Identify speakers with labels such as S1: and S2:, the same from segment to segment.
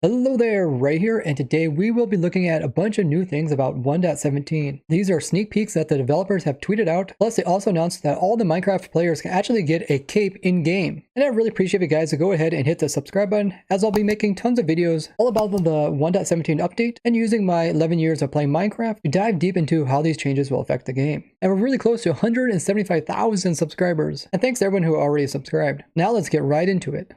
S1: Hello there, Ray here, and today we will be looking at a bunch of new things about 1.17. These are sneak peeks that the developers have tweeted out, plus they also announced that all the Minecraft players can actually get a cape in-game. And I really appreciate you guys to go ahead and hit the subscribe button, as I'll be making tons of videos all about the 1.17 update and using my 11 years of playing Minecraft to dive deep into how these changes will affect the game. And we're really close to 175,000 subscribers, and thanks to everyone who already subscribed. Now let's get right into it.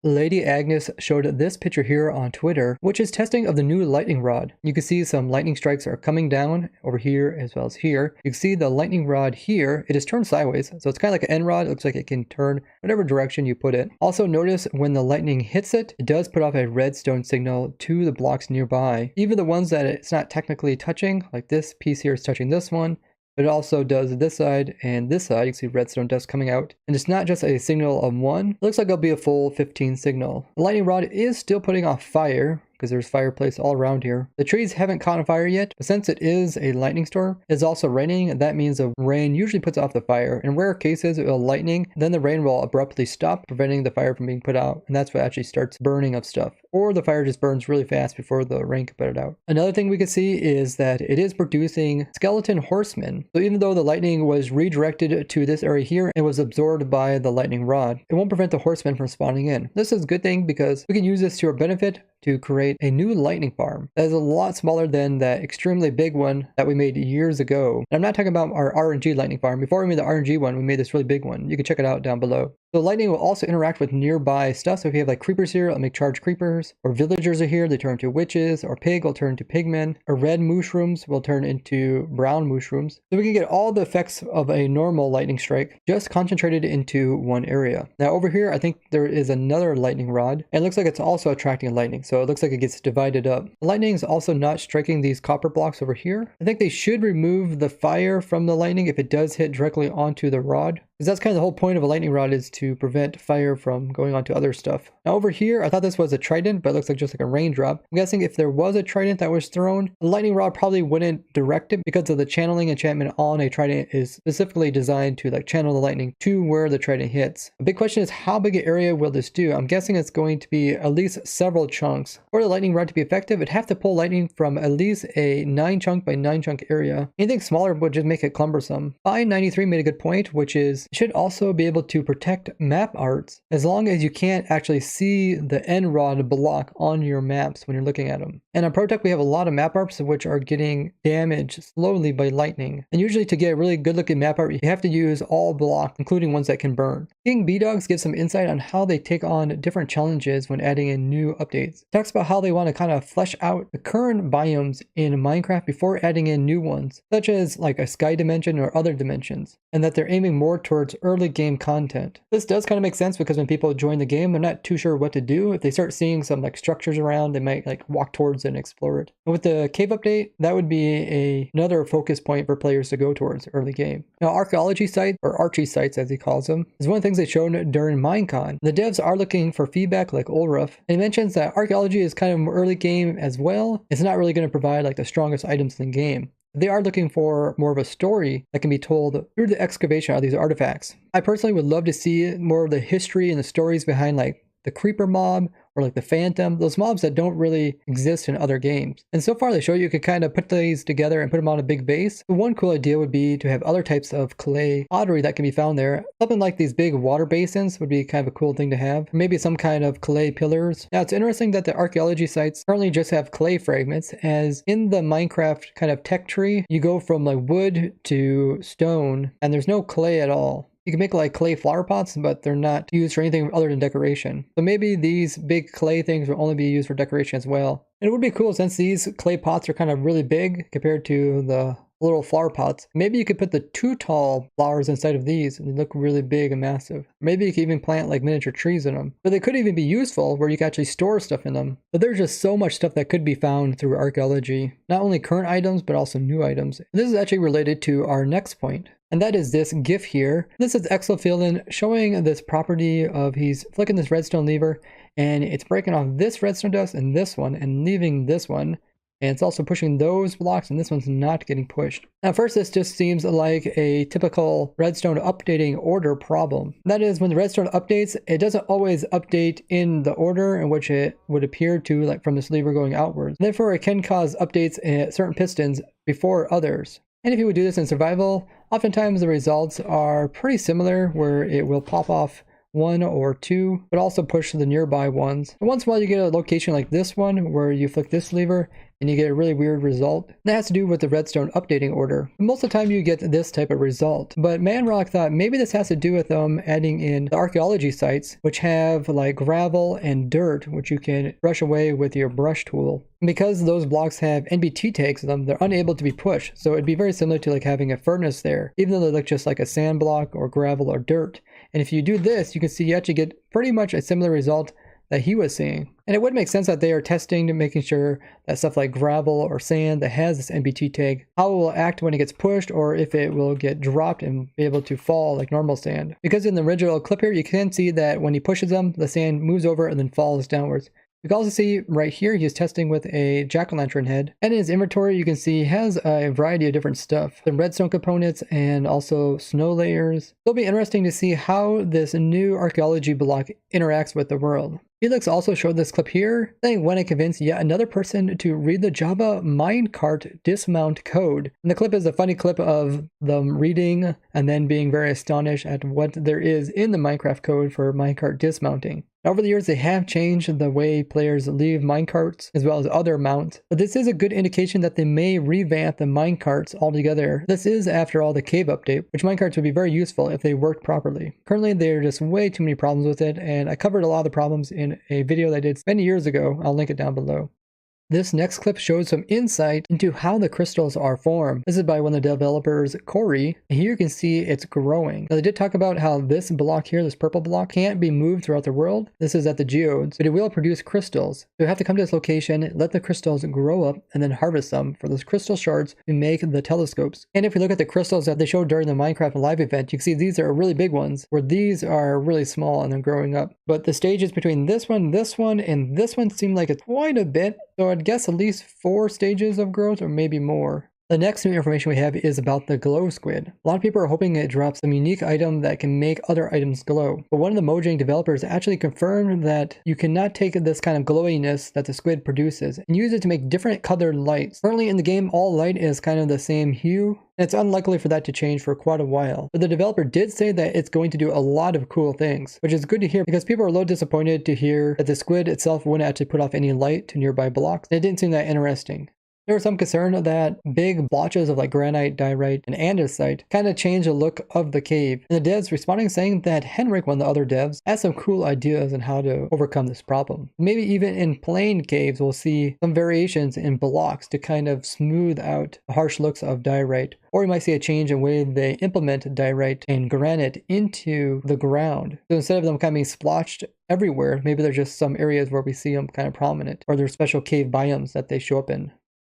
S1: Lady Agnes showed this picture here on Twitter, which is testing of the new lightning rod. You can see some lightning strikes are coming down over here as well as here. You can see the lightning rod here, it is turned sideways, so it's kind of like an end rod. It looks like it can turn whatever direction you put it. Also notice when the lightning hits it, it does put off a redstone signal to the blocks nearby. Even the ones that it's not technically touching, like this piece here is touching this one, but it also does this side and this side. You can see redstone dust coming out. And it's not just a signal of one. It looks like it'll be a full 15 signal. The lightning rod is still putting off fire, because there's fireplace all around here. The trees haven't caught on fire yet, but since it is a lightning storm, it's also raining, and that means the rain usually puts off the fire. In rare cases, it will lightning, then the rain will abruptly stop, preventing the fire from being put out, and that's what actually starts burning of stuff. Or the fire just burns really fast before the rain can put it out. Another thing we can see is that it is producing skeleton horsemen. So even though the lightning was redirected to this area here and was absorbed by the lightning rod, it won't prevent the horsemen from spawning in. This is a good thing because we can use this to our benefit to create a new lightning farm that is a lot smaller than that extremely big one that we made years ago. And I'm not talking about our RNG lightning farm. Before we made the RNG one, we made this really big one. You can check it out down below. So lightning will also interact with nearby stuff. So if you have like creepers here, it'll make charged creepers, or villagers are here, they turn into witches, or pig will turn into pigmen, or red mushrooms will turn into brown mushrooms. So we can get all the effects of a normal lightning strike just concentrated into one area. Now over here, I think there is another lightning rod, and it looks like it's also attracting lightning. So it looks like it gets divided up. Lightning is also not striking these copper blocks over here. I think they should remove the fire from the lightning if it does hit directly onto the rod, because that's kind of the whole point of a lightning rod, is to prevent fire from going onto other stuff. Now over here, I thought this was a trident, but it looks like just like a raindrop. I'm guessing if there was a trident that was thrown, the lightning rod probably wouldn't direct it, because of the channeling enchantment on a trident is specifically designed to like channel the lightning to where the trident hits. A big question is, how big an area will this do? I'm guessing it's going to be at least several chunks. For the lightning rod to be effective, it'd have to pull lightning from at least a 9 chunk by 9 chunk area. Anything smaller would just make it cumbersome. Fine93 made a good point, which is it should also be able to protect map arts as long as you can't actually see the end rod block on your maps when you're looking at them. And on ProTech, we have a lot of map arts which are getting damaged slowly by lightning. And usually to get a really good looking map art, you have to use all block, including ones that can burn. King B-Dogs gives some insight on how they take on different challenges when adding in new updates. He talks about how they want to kind of flesh out the current biomes in Minecraft before adding in new ones, such as like a sky dimension or other dimensions, and that they're aiming more towards early game content. This does kind of make sense because when people join the game, they're not too sure what to do. If they start seeing some like structures around, they might like walk towards it and explore it. And with the cave update, that would be another focus point for players to go towards early game. Now, archaeology sites, or Archie sites as he calls them, is one of the things they showed during Minecon. The devs are looking for feedback like Ulruf, and he mentions that archaeology is kind of early game as well. It's not really going to provide like the strongest items in the game. They are looking for more of a story that can be told through the excavation of these artifacts. I personally would love to see more of the history and the stories behind like the creeper mob or like the phantom, those mobs that don't really exist in other games. And so far they show you can kind of put these together and put them on a big base. One cool idea would be to have other types of clay pottery that can be found there. Something like these big water basins would be kind of a cool thing to have. Maybe some kind of clay pillars. Now it's interesting that the archaeology sites currently just have clay fragments, as in the Minecraft kind of tech tree, you go from like wood to stone and there's no clay at all. You can make like clay flower pots, but they're not used for anything other than decoration. So maybe these big clay things will only be used for decoration as well. And it would be cool since these clay pots are kind of really big compared to the little flower pots. Maybe you could put the 2 tall flowers inside of these and they look really big and massive. Maybe you could even plant like miniature trees in them. But they could even be useful where you can actually store stuff in them. But there's just so much stuff that could be found through archaeology. Not only current items, but also new items. And this is actually related to our next point. And that is this GIF here. This is Exophilin showing this property of he's flicking this redstone lever and it's breaking off this redstone dust and this one and leaving this one. And it's also pushing those blocks, and this one's not getting pushed. Now, first, this just seems like a typical Redstone updating order problem. That is, when the Redstone updates, it doesn't always update in the order in which it would appear to, like from this lever going outwards. Therefore, it can cause updates at certain pistons before others. And if you would do this in survival, oftentimes the results are pretty similar, where it will pop off 1 or 2, but also push the nearby ones. And once in a while you get a location like this one where you flick this lever and you get a really weird result. That has to do with the redstone updating order. Most of the time you get this type of result, but Manrock thought maybe this has to do with them adding in the archaeology sites, which have like gravel and dirt, which you can brush away with your brush tool. And because those blocks have NBT tags in them, they're unable to be pushed. So it'd be very similar to like having a furnace there, even though they look just like a sand block or gravel or dirt. And if you do this, you can see you actually get pretty much a similar result that he was seeing. And it would make sense that they are testing to making sure that stuff like gravel or sand that has this NBT tag, how it will act when it gets pushed, or if it will get dropped and be able to fall like normal sand. Because in the original clip here, you can see that when he pushes them, the sand moves over and then falls downwards. You can also see right here, he's testing with a jack-o'-lantern head. And in his inventory, you can see he has a variety of different stuff. Some redstone components and also snow layers. It'll be interesting to see how this new archaeology block interacts with the world. Felix also showed this clip here, saying when I convinced yet another person to read the Java minecart dismount code. And the clip is a funny clip of them reading and then being very astonished at what there is in the Minecraft code for minecart dismounting. Over the years, they have changed the way players leave minecarts as well as other mounts, but this is a good indication that they may revamp the minecarts altogether. This is, after all, the cave update, which minecarts would be very useful if they worked properly. Currently, there are just way too many problems with it, and I covered a lot of the problems in a video that I did many years ago. I'll link it down below. This next clip shows some insight into how the crystals are formed. This is by one of the developers, Corey, and here you can see it's growing. Now, they did talk about how this block here, this purple block, can't be moved throughout the world. This is at the geodes, but it will produce crystals. So you have to come to this location, let the crystals grow up, and then harvest them for those crystal shards to make the telescopes. And if you look at the crystals that they showed during the Minecraft Live event, you can see these are really big ones, where these are really small and then growing up. But the stages between this one, and this one seem like it's quite a bit. So I'd guess at least 4 stages of growth or maybe more. The next new information we have is about the glow squid. A lot of people are hoping it drops some unique item that can make other items glow. But one of the Mojang developers actually confirmed that you cannot take this kind of glowiness that the squid produces and use it to make different colored lights. Currently in the game, all light is kind of the same hue, and it's unlikely for that to change for quite a while. But the developer did say that it's going to do a lot of cool things, which is good to hear because people are a little disappointed to hear that the squid itself wouldn't actually put off any light to nearby blocks. It didn't seem that interesting. There was some concern that big blotches of like granite, diorite, and andesite kind of change the look of the cave. And the devs responding saying that Henrik, one of the other devs, has some cool ideas on how to overcome this problem. Maybe even in plain caves, we'll see some variations in blocks to kind of smooth out the harsh looks of diorite. Or you might see a change in the way they implement diorite and granite into the ground. So instead of them kind of being splotched everywhere, maybe there's just some areas where we see them kind of prominent, or there's special cave biomes that they show up in.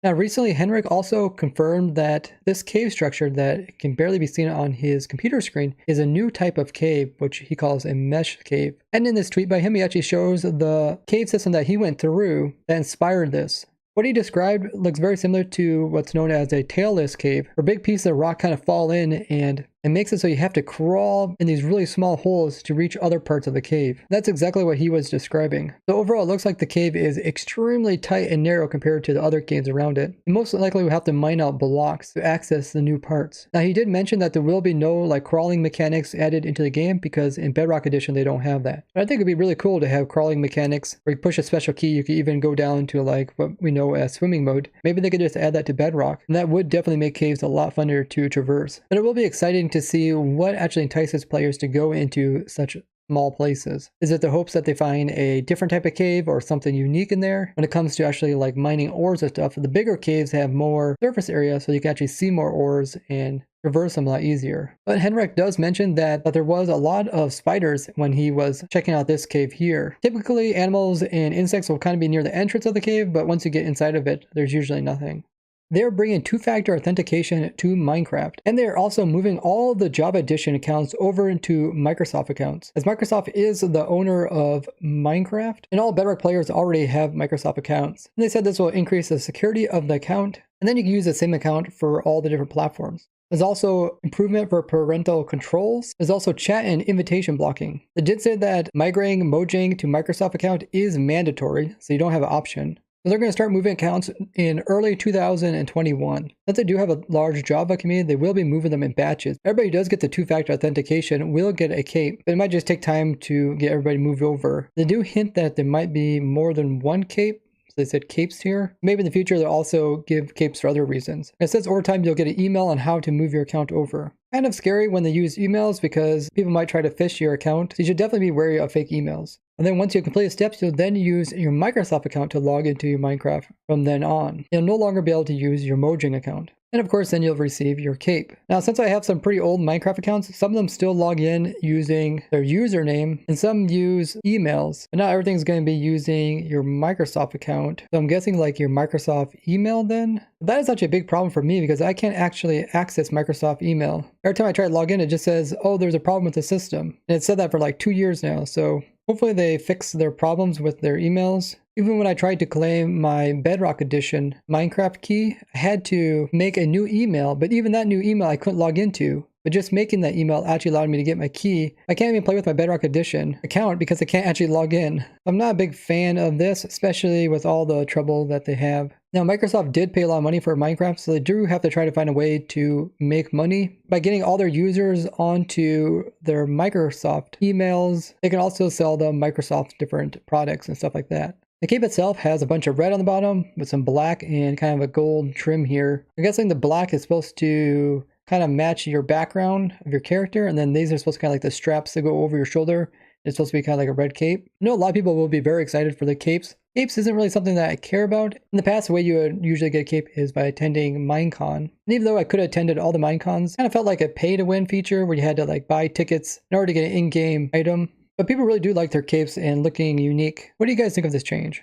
S1: Now, recently, Henrik also confirmed that this cave structure that can barely be seen on his computer screen is a new type of cave, which he calls a mesh cave. And in this tweet by him, he actually shows the cave system that he went through that inspired this. What he described looks very similar to what's known as a tailless cave, where big pieces of rock kind of fall in and it makes it so you have to crawl in these really small holes to reach other parts of the cave. That's exactly what he was describing. So overall, it looks like the cave is extremely tight and narrow compared to the other caves around it. And most likely we'll have to mine out blocks to access the new parts. Now, he did mention that there will be no like crawling mechanics added into the game because in Bedrock Edition they don't have that. But I think it'd be really cool to have crawling mechanics where you push a special key, you could even go down to like what we know as swimming mode. Maybe they could just add that to Bedrock, and that would definitely make caves a lot funner to traverse. But it will be exciting to see what actually entices players to go into such small places. Is it the hopes that they find a different type of cave or something unique in there? When it comes to actually like mining ores and stuff, the bigger caves have more surface area so you can actually see more ores and traverse them a lot easier. But Henrik does mention that there was a lot of spiders when he was checking out this cave here. Typically animals and insects will kind of be near the entrance of the cave, but once you get inside of it, there's usually nothing. they're bringing two-factor authentication to Minecraft, and they're also moving all the Java Edition accounts over into Microsoft accounts, as Microsoft is the owner of Minecraft, and all Bedrock players already have Microsoft accounts. And they said this will increase the security of the account, and then you can use the same account for all the different platforms. There's also improvement for parental controls. There's also chat and invitation blocking. They did say that migrating Mojang to Microsoft account is mandatory, so you don't have an option. So they're going to start moving accounts in early 2021. Since they do have a large Java community, they will be moving them in batches. Everybody who does get the two-factor authentication will get a cape, but it might just take time to get everybody moved over. They do hint that there might be more than one cape. They said capes here. Maybe in the future they'll also give capes for other reasons. It says over time you'll get an email on how to move your account over. Kind of scary when they use emails because people might try to phish your account. So you should definitely be wary of fake emails. And then once you complete the steps, you'll then use your Microsoft account to log into your Minecraft from then on. You'll no longer be able to use your Mojang account. And of course, then you'll receive your cape. Now, since I have some pretty old Minecraft accounts, some of them still log in using their username, and some use emails. But not everything's going to be using your Microsoft account. So I'm guessing like your Microsoft email then? That is actually a big problem for me because I can't actually access Microsoft email. Every time I try to log in, it just says, oh, there's a problem with the system. And it's said that for like 2 years now. So hopefully they fix their problems with their emails. Even when I tried to claim my Bedrock Edition Minecraft key, I had to make a new email, but even that new email I couldn't log into. But just making that email actually allowed me to get my key. I can't even play with my Bedrock Edition account because I can't actually log in. I'm not a big fan of this, especially with all the trouble that they have. Now, Microsoft did pay a lot of money for Minecraft, so they do have to try to find a way to make money. By getting all their users onto their Microsoft emails, they can also sell them Microsoft different products and stuff like that. The cape itself has a bunch of red on the bottom with some black and kind of a gold trim here. I'm guessing the black is supposed to kind of match your background of your character, and then these are supposed to kind of like the straps that go over your shoulder. It's supposed to be kind of like a red cape. I know a lot of people will be very excited for the capes. Capes isn't really something that I care about. In the past, the way you would usually get a cape is by attending Minecon. And even though I could have attended all the Minecons, it kind of felt like a pay-to-win feature where you had to like buy tickets in order to get an in-game item. But people really do like their capes and looking unique. What do you guys think of this change?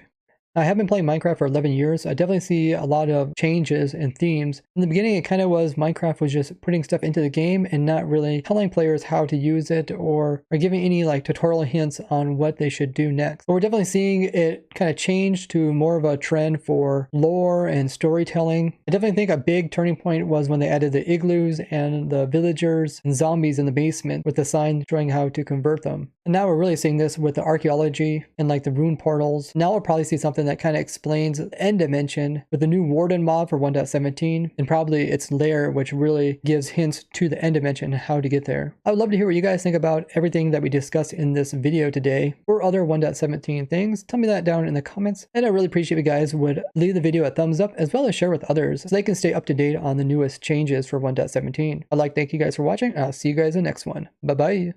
S1: I have been playing Minecraft for 11 years. I definitely see a lot of changes and themes. In the beginning, it kind of was Minecraft was just putting stuff into the game and not really telling players how to use it or giving any like tutorial hints on what they should do next. But we're definitely seeing it kind of change to more of a trend for lore and storytelling. I definitely think a big turning point was when they added the igloos and the villagers and zombies in the basement with the sign showing how to convert them. And now we're really seeing this with the archaeology and like the rune portals. Now we'll probably see something that kind of explains the end dimension with the new Warden mob for 1.17 and probably its lair, which really gives hints to the end dimension and how to get there. I would love to hear what you guys think about everything that we discussed in this video today or other 1.17 things. Tell me that down in the comments, and I really appreciate if you guys would leave the video a thumbs up as well as share with others so they can stay up to date on the newest changes for 1.17. I'd like to thank you guys for watching. I'll see you guys in the next one. Bye bye.